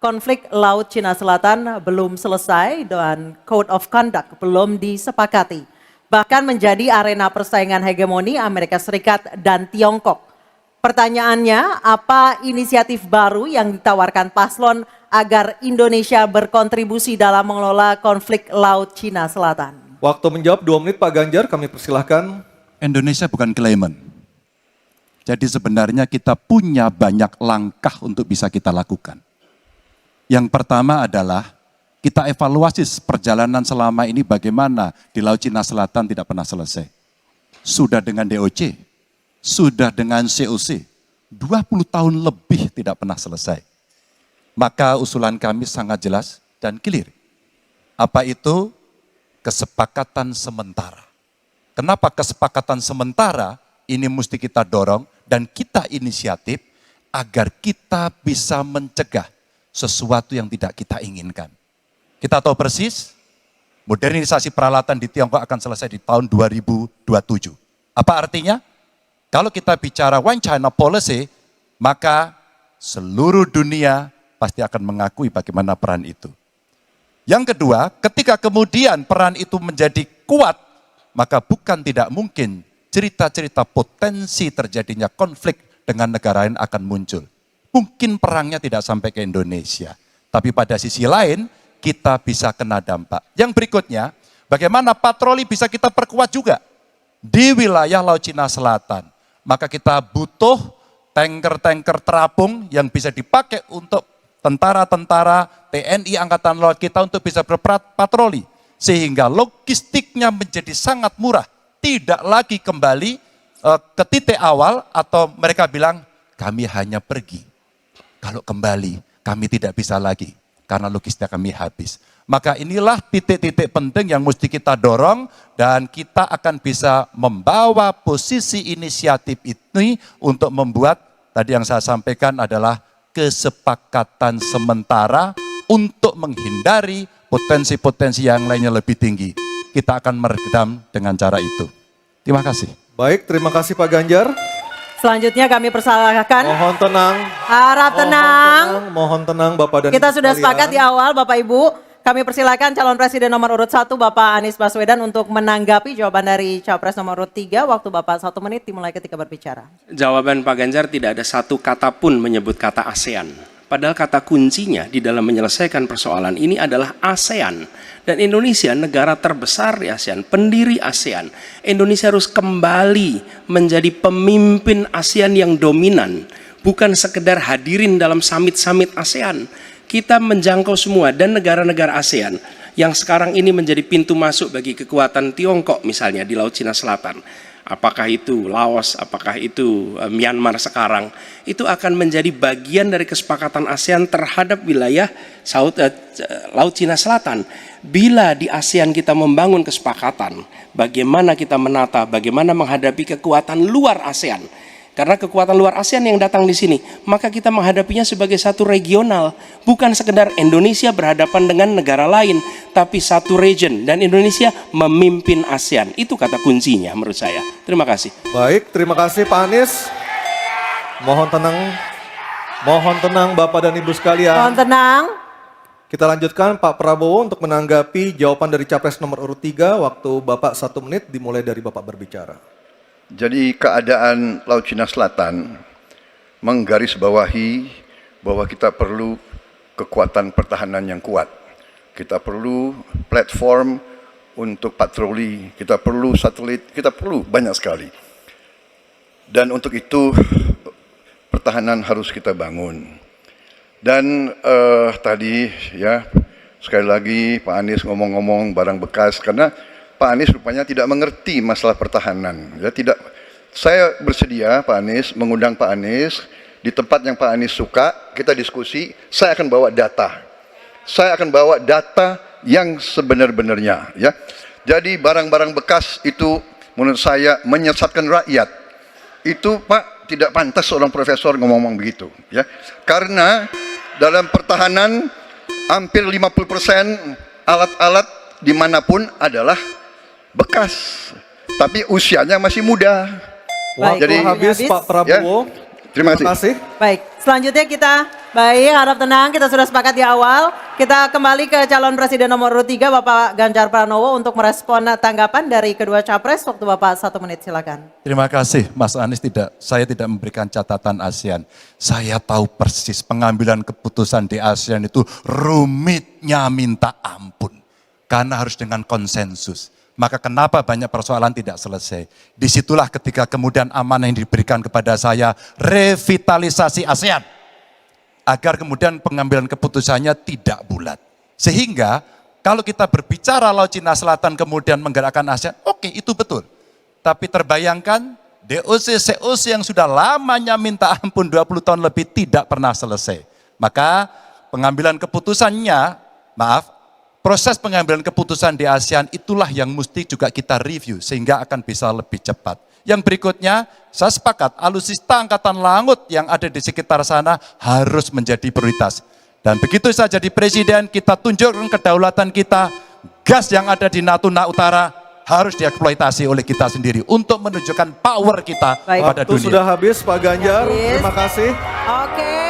konflik Laut Cina Selatan belum selesai dan Code of Conduct belum disepakati. Bahkan menjadi arena persaingan hegemoni Amerika Serikat dan Tiongkok. Pertanyaannya, apa inisiatif baru yang ditawarkan paslon agar Indonesia berkontribusi dalam mengelola konflik Laut Cina Selatan? Waktu menjawab 2 menit Pak Ganjar, kami persilahkan. Indonesia bukan claimant. Jadi sebenarnya kita punya banyak langkah untuk bisa kita lakukan. Yang pertama adalah kita evaluasi perjalanan selama ini bagaimana di Laut Cina Selatan tidak pernah selesai. Sudah dengan DOC, sudah dengan COC, 20 tahun lebih tidak pernah selesai. Maka usulan kami sangat jelas dan clear. Apa itu? Kesepakatan sementara. Kenapa kesepakatan sementara ini mesti kita dorong dan kita inisiatif agar kita bisa mencegah sesuatu yang tidak kita inginkan. Kita tahu persis, modernisasi peralatan di Tiongkok akan selesai di tahun 2027. Apa artinya? Kalau kita bicara One China Policy, maka seluruh dunia pasti akan mengakui bagaimana peran itu. Yang kedua, ketika kemudian peran itu menjadi kuat, maka bukan tidak mungkin cerita-cerita potensi terjadinya konflik dengan negara lain akan muncul. Mungkin perangnya tidak sampai ke Indonesia, tapi pada sisi lain kita bisa kena dampak. Yang berikutnya, bagaimana patroli bisa kita perkuat juga di wilayah Laut Cina Selatan. Maka kita butuh tanker-tanker terapung yang bisa dipakai untuk tentara-tentara TNI Angkatan Laut kita untuk bisa berpatroli. Sehingga logistiknya menjadi sangat murah. Tidak lagi kembali ke titik awal atau mereka bilang kami hanya pergi. Kalau kembali kami tidak bisa lagi karena logistik kami habis. Maka inilah titik-titik penting yang mesti kita dorong dan kita akan bisa membawa posisi inisiatif ini untuk membuat tadi yang saya sampaikan adalah kesepakatan sementara untuk menghindari potensi-potensi yang lainnya lebih tinggi. Kita akan meredam dengan cara itu. Terima kasih. Baik, terima kasih Pak Ganjar. Selanjutnya kami persilahkan. Mohon tenang. Harap tenang. Mohon tenang Bapak dan Kita Ibu sudah sekalian. sepakat di awal Bapak Ibu. Kami persilakan calon presiden nomor urut 1 Bapak Anies Baswedan untuk menanggapi jawaban dari capres nomor urut 3. Waktu Bapak 1 menit dimulai ketika berbicara. Jawaban Pak Ganjar tidak ada satu kata pun menyebut kata ASEAN. Padahal kata kuncinya di dalam menyelesaikan persoalan ini adalah ASEAN. Dan Indonesia negara terbesar di ASEAN, pendiri ASEAN. Indonesia harus kembali menjadi pemimpin ASEAN yang dominan. Bukan sekedar hadirin dalam summit-summit ASEAN. Kita menjangkau semua dan negara-negara ASEAN yang sekarang ini menjadi pintu masuk bagi kekuatan Tiongkok misalnya di Laut Cina Selatan. Apakah itu Laos, apakah itu Myanmar sekarang, itu akan menjadi bagian dari kesepakatan ASEAN terhadap wilayah Laut Cina Selatan. Bila di ASEAN kita membangun kesepakatan, bagaimana kita menata, bagaimana menghadapi kekuatan luar ASEAN. Karena kekuatan luar ASEAN yang datang di sini, maka kita menghadapinya sebagai satu regional, bukan sekedar Indonesia berhadapan dengan negara lain, tapi satu region dan Indonesia memimpin ASEAN. Itu kata kuncinya menurut saya. Terima kasih. Baik, terima kasih Pak Anies. Mohon tenang Bapak dan Ibu sekalian. Mohon tenang. Kita lanjutkan Pak Prabowo untuk menanggapi jawaban dari capres nomor urut 3. Waktu Bapak 1 menit dimulai dari Bapak berbicara. Jadi keadaan Laut Cina Selatan menggarisbawahi bahwa kita perlu kekuatan pertahanan yang kuat. Kita perlu platform untuk patroli, kita perlu satelit, kita perlu banyak sekali. Dan untuk itu pertahanan harus kita bangun. Dan tadi ya sekali lagi Pak Anies ngomong-ngomong barang bekas karena Pak Anies rupanya tidak mengerti masalah pertahanan. Ya, tidak. Saya bersedia Pak Anies mengundang Pak Anies di tempat yang Pak Anies suka, kita diskusi. Saya akan bawa data. Saya akan bawa data yang sebenar-benarnya. Ya. Jadi barang-barang bekas itu menurut saya menyesatkan rakyat. Itu Pak tidak pantas seorang profesor ngomong begitu. Ya. Karena dalam pertahanan hampir 50% alat-alat dimanapun adalah bekas, tapi usianya masih muda. Baik, Jadi habis Pak Prabowo. Ya, terima kasih. Baik, selanjutnya kita Baik, harap tenang, kita sudah sepakat di awal. Kita kembali ke calon presiden nomor urut 3, Bapak Ganjar Pranowo untuk merespon tanggapan dari kedua capres. Waktu Bapak 1 menit, silakan. Terima kasih Mas Anies, saya tidak memberikan catatan ASEAN. Saya tahu persis pengambilan keputusan di ASEAN itu rumitnya minta ampun. Karena harus dengan konsensus. Maka kenapa banyak persoalan tidak selesai. Disitulah ketika kemudian amanah yang diberikan kepada saya, revitalisasi ASEAN. Agar kemudian pengambilan keputusannya tidak bulat. Sehingga kalau kita berbicara Laut Cina Selatan kemudian menggerakkan ASEAN, oke, itu betul. Tapi terbayangkan DOC, COC yang sudah lamanya minta ampun 20 tahun lebih tidak pernah selesai. Maka pengambilan keputusannya, proses pengambilan keputusan di ASEAN itulah yang mesti juga kita review sehingga akan bisa lebih cepat. Yang berikutnya, saya sepakat alutsista angkatan laut yang ada di sekitar sana harus menjadi prioritas. Dan begitu saya jadi presiden, kita tunjukkan kedaulatan kita, gas yang ada di Natuna Utara harus dieksploitasi oleh kita sendiri untuk menunjukkan power kita Baik. pada Waktu dunia. sudah habis Pak Ganjar, Habis. terima kasih. Oke.